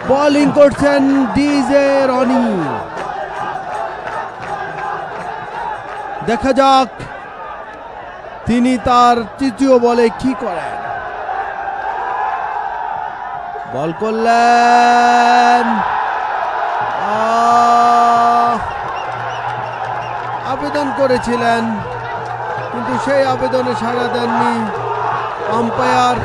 Bowling করছেন DJ Roni. দেখা যাক তিনি তার তৃতীয় বলে কি করেন। বল করলেন, আবেদন করেছিলেন কিন্তু সেই আবেদনে সাড়া দেননি আম্পায়ার।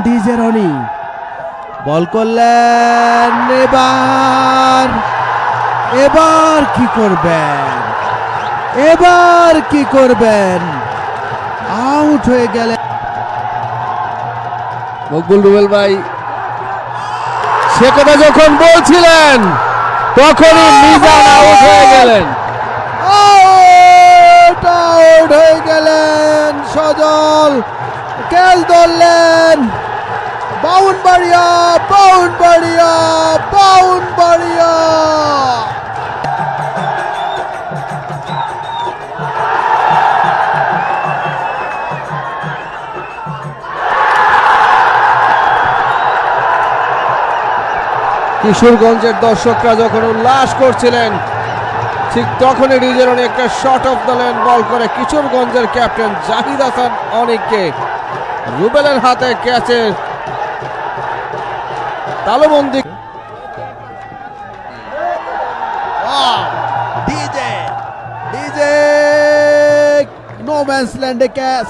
ডিজে রনি বল করলেন, এবার কি করবেন, আউট হয়ে গেলেন মকবুল রুবেল ভাই। সে কথা যখন বলছিলেন তখনই মিজান আউট হয়ে গেলেন। সজল ক্যাচ ধরলেন, বাউন্ডারিয়া। কিশোরগঞ্জের দর্শকরা যখন উল্লাস করছিলেন ঠিক তখনই ডিজে রনি একটা শট অফ দ্য লেন বল করে কিশোরগঞ্জের ক্যাপ্টেন জাহিদ হাসান অনিককে রুবেলের হাতে ক্যাচের তালুবন্দি। ডিজে নো ম্যানস ল্যান্ডে ক্যাচ।